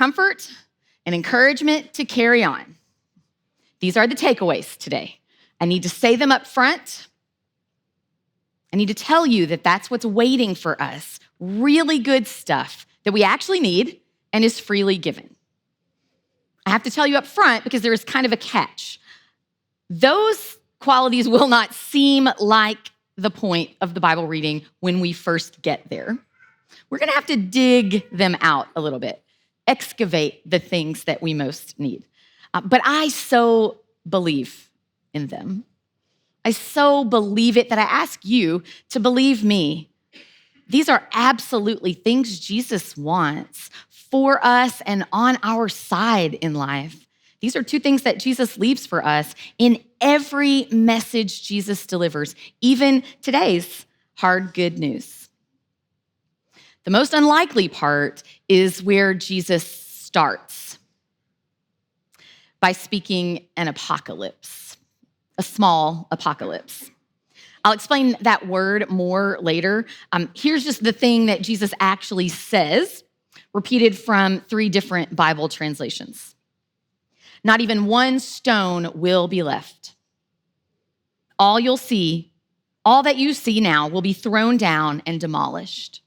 comfort and encouragement to carry on. These are the takeaways today. I need to say them up front. I need to tell you that that's what's waiting for us. Really good stuff that we actually need and is freely given. I have to tell you up front because there is kind of a catch. Those qualities will not seem like the point of the Bible reading when we first get there. We're going to have to dig them out a little bit, excavate the things that we most need. But I so believe in them. I so believe it that I ask you to believe me. These are absolutely things Jesus wants for us and on our side in life. These are two things that Jesus leaves for us in every message Jesus delivers, even today's hard good news. The most unlikely part is where Jesus starts, by speaking an apocalypse, a small apocalypse. I'll explain that word more later. Here's just the thing that Jesus actually says, repeated from 3 different Bible translations. Not even one stone will be left. All that you see now will be thrown down and demolished.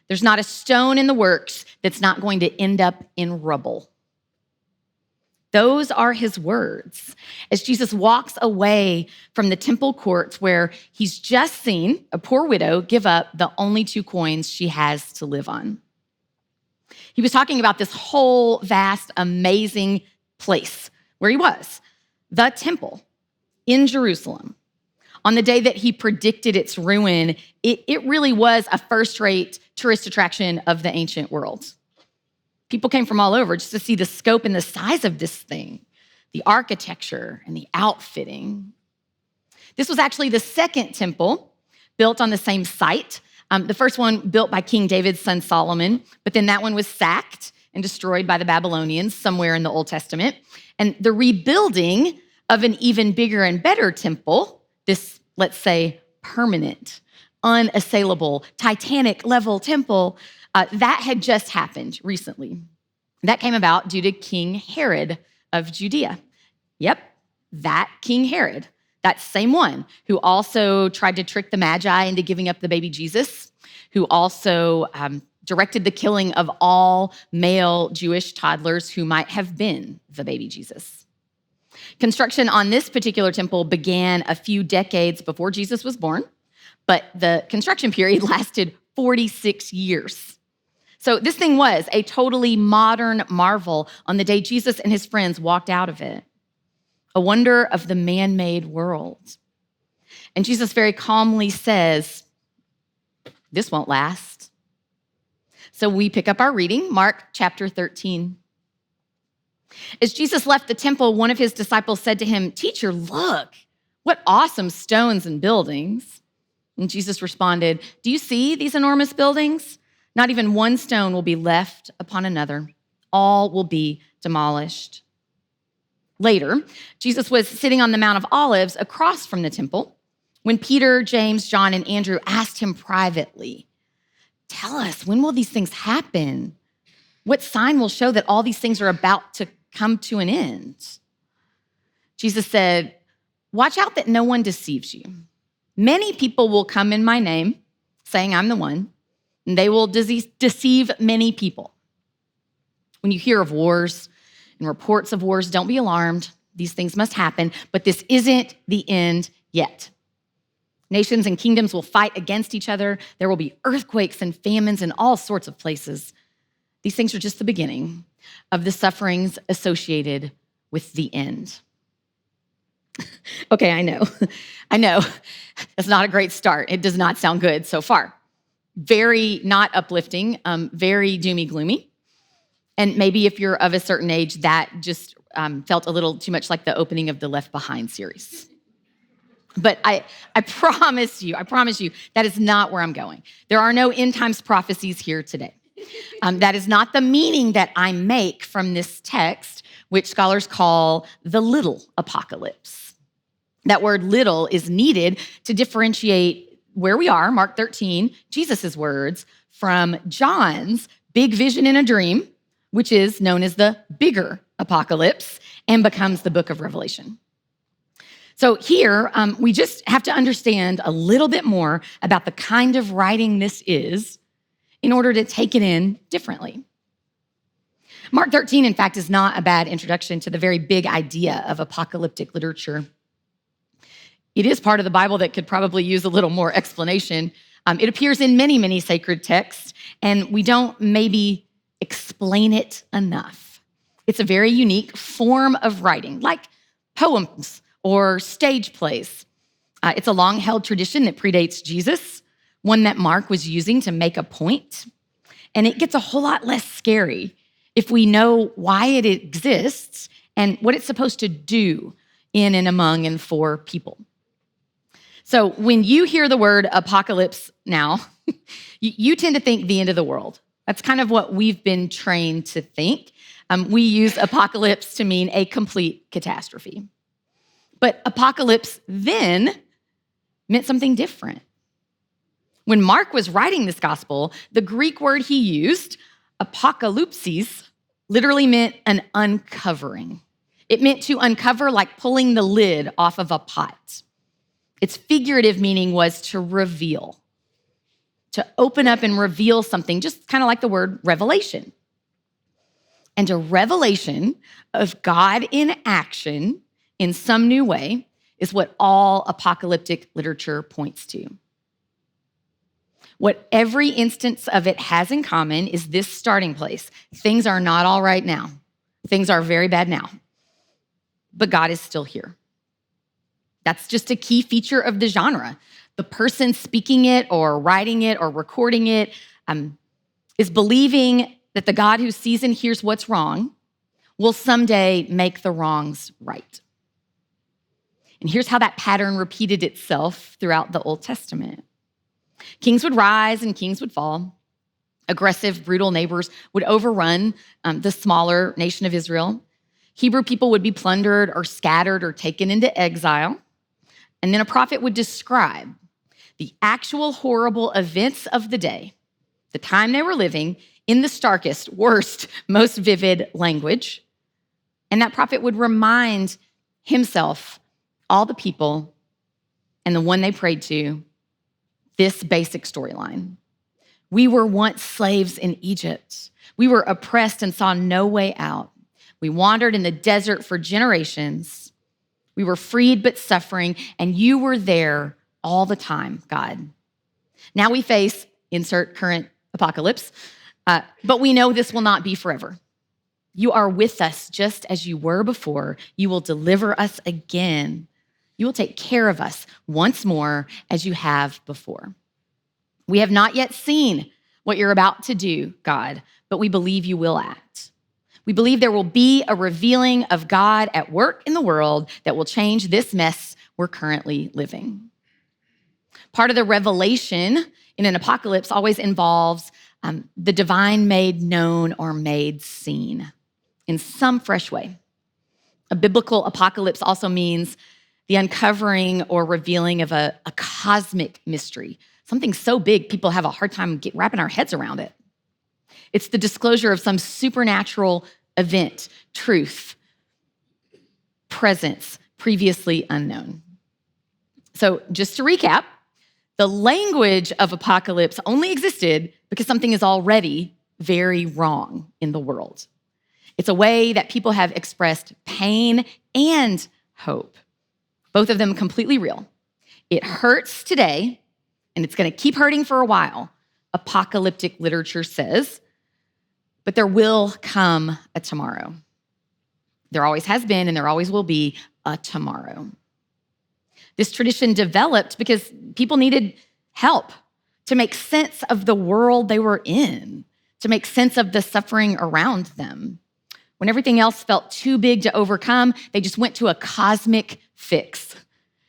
There's not a stone in the works that's not going to end up in rubble. Those are his words. As Jesus walks away from the temple courts where he's just seen a poor widow give up the only 2 coins she has to live on. He was talking about this whole vast, amazing place where he was, the temple in Jerusalem. On the day that he predicted its ruin, it really was a first-rate tourist attraction of the ancient world. People came from all over just to see the scope and the size of this thing, the architecture and the outfitting. This was actually the second temple built on the same site. The first one built by King David's son Solomon, but then that one was sacked and destroyed by the Babylonians somewhere in the Old Testament. And the rebuilding of an even bigger and better temple, this, let's say, permanent, unassailable, Titanic-level temple, that had just happened recently. That came about due to King Herod of Judea. Yep, that King Herod, that same one who also tried to trick the Magi into giving up the baby Jesus, who also directed the killing of all male Jewish toddlers who might have been the baby Jesus. Construction on this particular temple began a few decades before Jesus was born, but the construction period lasted 46 years. So this thing was a totally modern marvel on the day Jesus and his friends walked out of it, a wonder of the man-made world. And Jesus very calmly says, this won't last. So we pick up our reading, Mark chapter 13. As Jesus left the temple, one of his disciples said to him, "Teacher, look, what awesome stones and buildings." And Jesus responded, "Do you see these enormous buildings? Not even one stone will be left upon another. All will be demolished." Later, Jesus was sitting on the Mount of Olives across from the temple when Peter, James, John, and Andrew asked him privately, "Tell us, when will these things happen? What sign will show that all these things are about to come to an end?" Jesus said, "Watch out that no one deceives you. Many people will come in my name, saying I'm the one, and they will deceive many people. When you hear of wars and reports of wars, don't be alarmed. These things must happen, but this isn't the end yet. Nations and kingdoms will fight against each other. There will be earthquakes and famines in all sorts of places. These things are just the beginning of the sufferings associated with the end." Okay, I know. That's not a great start. It does not sound good so far. Very not uplifting, very doomy gloomy. And maybe if you're of a certain age, that just felt a little too much like the opening of the Left Behind series. But I promise you, that is not where I'm going. There are no end times prophecies here today. That is not the meaning that I make from this text, which scholars call the little apocalypse. That word little is needed to differentiate where we are, Mark 13, Jesus' words, from John's big vision in a dream, which is known as the bigger apocalypse and becomes the book of Revelation. So here, we just have to understand a little bit more about the kind of writing this is in order to take it in differently. Mark 13, in fact, is not a bad introduction to the very big idea of apocalyptic literature. It is part of the Bible that could probably use a little more explanation. It appears in many, many sacred texts, and we don't maybe explain it enough. It's a very unique form of writing, like poems or stage plays. It's a long-held tradition that predates Jesus, one that Mark was using to make a point. And it gets a whole lot less scary if we know why it exists and what it's supposed to do in and among and for people. So when you hear the word apocalypse now, you tend to think the end of the world. That's kind of what we've been trained to think. We use apocalypse to mean a complete catastrophe. But apocalypse then meant something different. When Mark was writing this gospel, the Greek word he used, apokalypsis, literally meant an uncovering. It meant to uncover like pulling the lid off of a pot. Its figurative meaning was to reveal, to open up and reveal something, just kind of like the word revelation. And a revelation of God in action in some new way is what all apocalyptic literature points to. What every instance of it has in common is this starting place. Things are not all right now. Things are very bad now. But God is still here. That's just a key feature of the genre. The person speaking it or writing it or recording it is believing that the God who sees and hears what's wrong will someday make the wrongs right. And here's how that pattern repeated itself throughout the Old Testament. Kings would rise and kings would fall. Aggressive, brutal neighbors would overrun the smaller nation of Israel. Hebrew people would be plundered or scattered or taken into exile. And then a prophet would describe the actual horrible events of the day, the time they were living, in the starkest, worst, most vivid language. And that prophet would remind himself, all the people, and the one they prayed to, this basic storyline. We were once slaves in Egypt. We were oppressed and saw no way out. We wandered in the desert for generations. We were freed but suffering, and you were there all the time, God. Now we face, insert current apocalypse, but we know this will not be forever. You are with us just as you were before. You will deliver us again. You will take care of us once more as you have before. We have not yet seen what you're about to do, God, but we believe you will act. We believe there will be a revealing of God at work in the world that will change this mess we're currently living. Part of the revelation in an apocalypse always involves the divine made known or made seen in some fresh way. A biblical apocalypse also means the uncovering or revealing of a cosmic mystery, something so big people have a hard time wrapping our heads around it. It's the disclosure of some supernatural event, truth, presence, previously unknown. So just to recap, the language of apocalypse only existed because something is already very wrong in the world. It's a way that people have expressed pain and hope, both of them completely real. It hurts today, and it's going to keep hurting for a while, apocalyptic literature says, but there will come a tomorrow. There always has been, and there always will be a tomorrow. This tradition developed because people needed help to make sense of the world they were in, to make sense of the suffering around them. When everything else felt too big to overcome, they just went to a cosmic fix,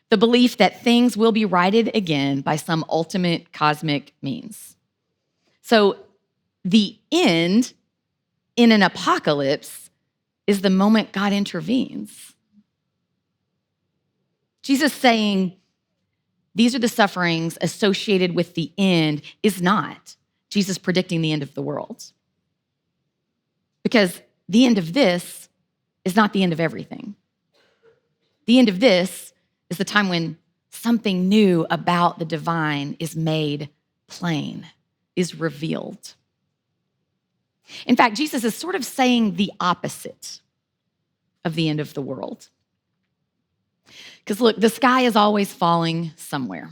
the belief that things will be righted again by some ultimate cosmic means. So the end in an apocalypse is the moment God intervenes. Jesus saying, these are the sufferings associated with the end is not Jesus predicting the end of the world. Because the end of this is not the end of everything. The end of this is the time when something new about the divine is made plain, is revealed. In fact, Jesus is sort of saying the opposite of the end of the world. Because look, the sky is always falling somewhere.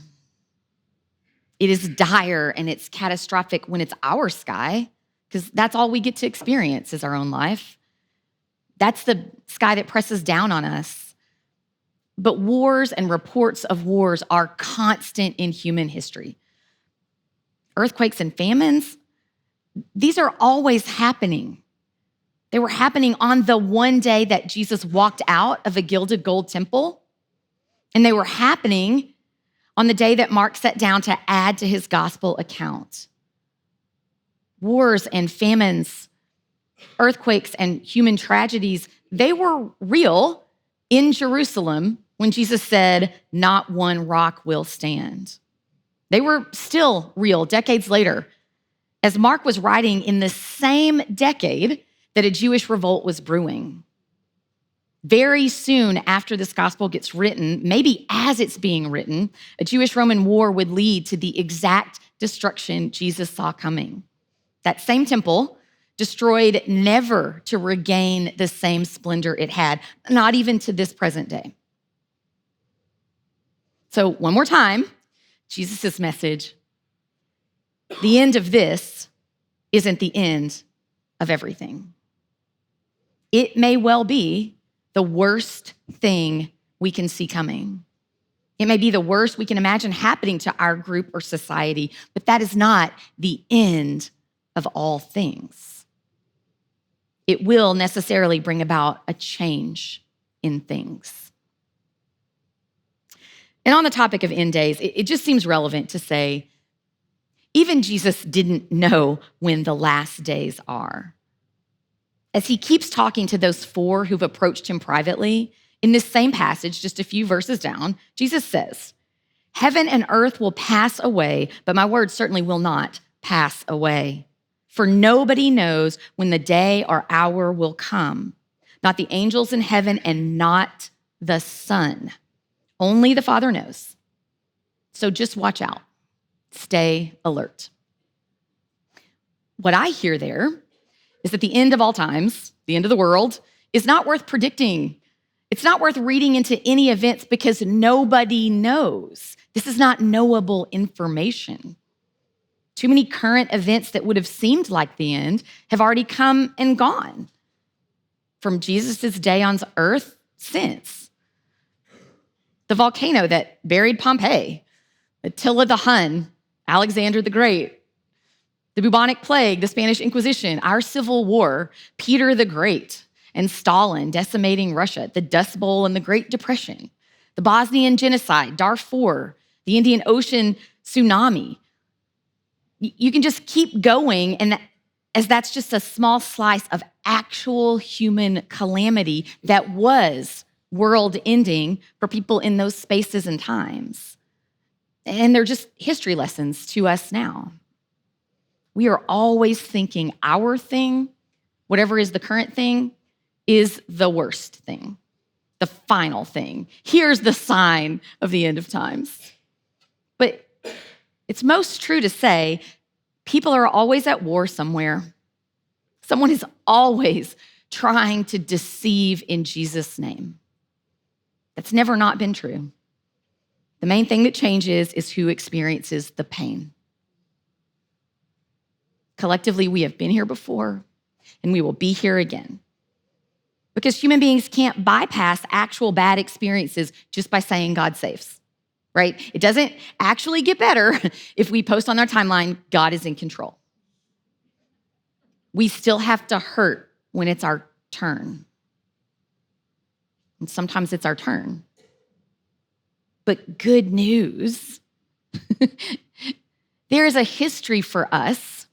It is dire and it's catastrophic when it's our sky, because that's all we get to experience is our own life. That's the sky that presses down on us. But wars and reports of wars are constant in human history. Earthquakes and famines, these are always happening. They were happening on the one day that Jesus walked out of a gilded gold temple, and they were happening on the day that Mark sat down to add to his gospel account. Wars and famines, earthquakes and human tragedies, they were real in Jerusalem when Jesus said, "Not one rock will stand." They were still real decades later, as Mark was writing in the same decade that a Jewish revolt was brewing. Very soon after this gospel gets written, maybe as it's being written, a Jewish-Roman war would lead to the exact destruction Jesus saw coming. That same temple, destroyed never to regain the same splendor it had, not even to this present day. So one more time, Jesus' message, the end of this isn't the end of everything. It may well be the worst thing we can see coming. It may be the worst we can imagine happening to our group or society, but that is not the end of all things. It will necessarily bring about a change in things. And on the topic of end days, it just seems relevant to say, even Jesus didn't know when the last days are. As he keeps talking to those four who've approached him privately, in this same passage, just a few verses down, Jesus says, "Heaven and earth will pass away, but my words certainly will not pass away. For nobody knows when the day or hour will come, not the angels in heaven and not the Son. Only the Father knows. So just watch out. Stay alert." What I hear there is that the end of all times, the end of the world, is not worth predicting. It's not worth reading into any events because nobody knows. This is not knowable information. Too many current events that would have seemed like the end have already come and gone from Jesus' day on earth since. The volcano that buried Pompeii, Attila the Hun, Alexander the Great, the bubonic plague, the Spanish Inquisition, our Civil War, Peter the Great, and Stalin decimating Russia, the Dust Bowl and the Great Depression, the Bosnian genocide, Darfur, the Indian Ocean tsunami. You can just keep going, and as that's just a small slice of actual human calamity that was world-ending for people in those spaces and times. And they're just history lessons to us now. We are always thinking our thing, whatever is the current thing, is the worst thing, the final thing. Here's the sign of the end of times. But it's most true to say people are always at war somewhere. Someone is always trying to deceive in Jesus' name. That's never not been true. The main thing that changes is who experiences the pain. Collectively, we have been here before, and we will be here again. Because human beings can't bypass actual bad experiences just by saying God saves, right? It doesn't actually get better if we post on our timeline, God is in control. We still have to hurt when it's our turn. And sometimes it's our turn. But good news, there is a history for us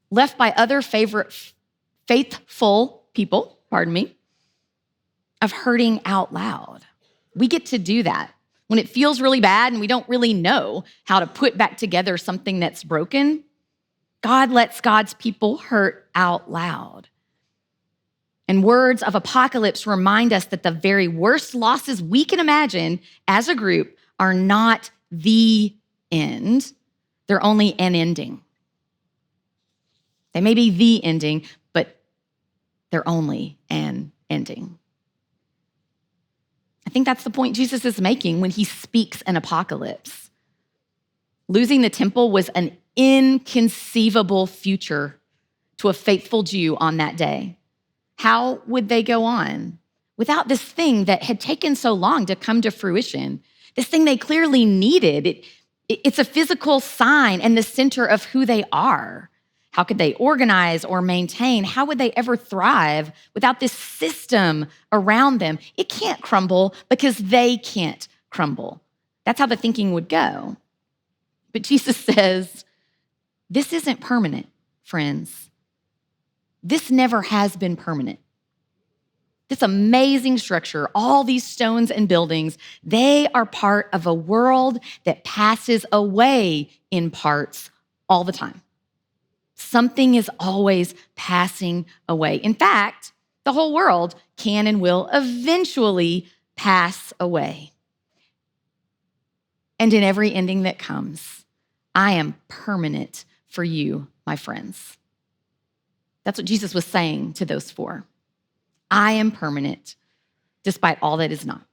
left by other faithful people, of hurting out loud. We get to do that. When it feels really bad and we don't really know how to put back together something that's broken, God lets God's people hurt out loud. And words of apocalypse remind us that the very worst losses we can imagine as a group are not the end. They're only an ending. They may be the ending, but they're only an ending. I think that's the point Jesus is making when he speaks an apocalypse. Losing the temple was an inconceivable future to a faithful Jew on that day. How would they go on without this thing that had taken so long to come to fruition? This thing they clearly needed. It's a physical sign and the center of who they are. How could they organize or maintain? How would they ever thrive without this system around them? It can't crumble because they can't crumble. That's how the thinking would go. But Jesus says, this isn't permanent, friends. This never has been permanent. This amazing structure, all these stones and buildings, they are part of a world that passes away in parts all the time. Something is always passing away. In fact, the whole world can and will eventually pass away. And in every ending that comes, I am permanent for you, my friends. That's what Jesus was saying to those four. I am permanent, despite all that is not.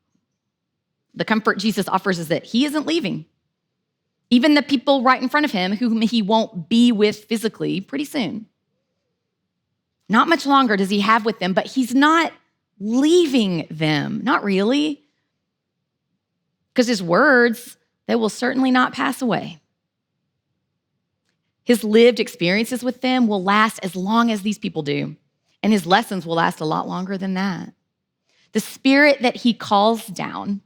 The comfort Jesus offers is that he isn't leaving. Even the people right in front of him, whom he won't be with physically pretty soon. Not much longer does he have with them, but he's not leaving them. Not really. Because his words, they will certainly not pass away. His lived experiences with them will last as long as these people do, and his lessons will last a lot longer than that. The spirit that he calls down,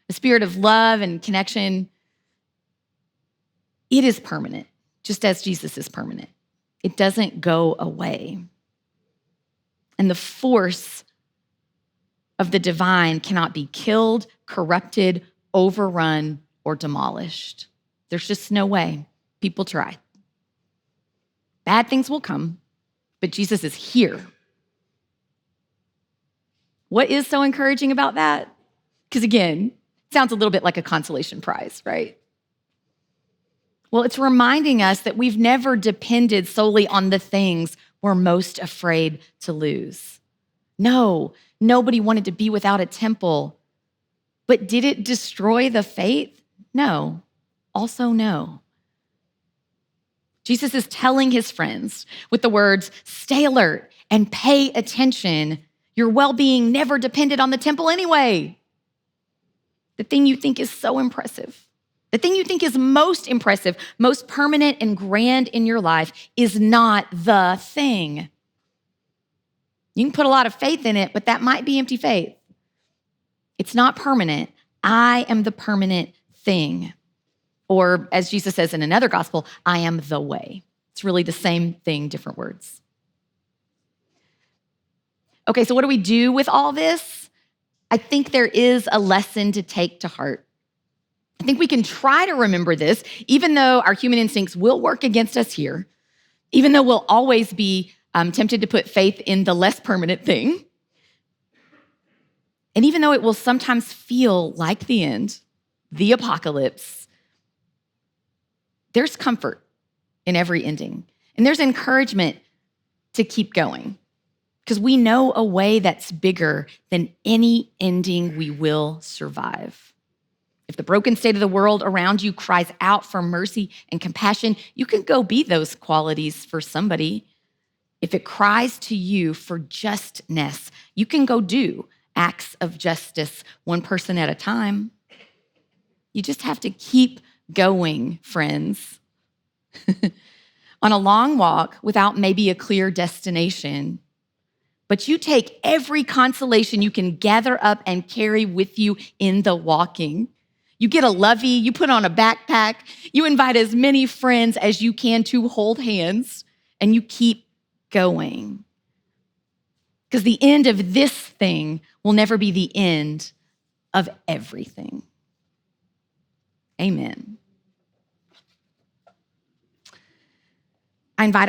the spirit of love and connection, it is permanent, just as Jesus is permanent. It doesn't go away. And the force of the divine cannot be killed, corrupted, overrun, or demolished. There's just no way. People try. Bad things will come, but Jesus is here. What is so encouraging about that? Because again, it sounds a little bit like a consolation prize, right? Well, it's reminding us that we've never depended solely on the things we're most afraid to lose. No, nobody wanted to be without a temple. But did it destroy the faith? No. Also, no. Jesus is telling his friends with the words, stay alert and pay attention. Your well-being never depended on the temple anyway. The thing you think is so impressive, the thing you think is most impressive, most permanent and grand in your life is not the thing. You can put a lot of faith in it, but that might be empty faith. It's not permanent. I am the permanent thing. Or as Jesus says in another gospel, I am the way. It's really the same thing, different words. Okay, so what do we do with all this? I think there is a lesson to take to heart. I think we can try to remember this, even though our human instincts will work against us here, even though we'll always be tempted to put faith in the less permanent thing, and even though it will sometimes feel like the end, the apocalypse, there's comfort in every ending, and there's encouragement to keep going because we know a way that's bigger than any ending we will survive. If the broken state of the world around you cries out for mercy and compassion, you can go be those qualities for somebody. If it cries to you for justness, you can go do acts of justice one person at a time. You just have to keep going, friends. On a long walk without maybe a clear destination, but you take every consolation you can gather up and carry with you in the walking. You get a lovey, you put on a backpack, you invite as many friends as you can to hold hands, and you keep going. Because the end of this thing will never be the end of everything. Amen. I invite our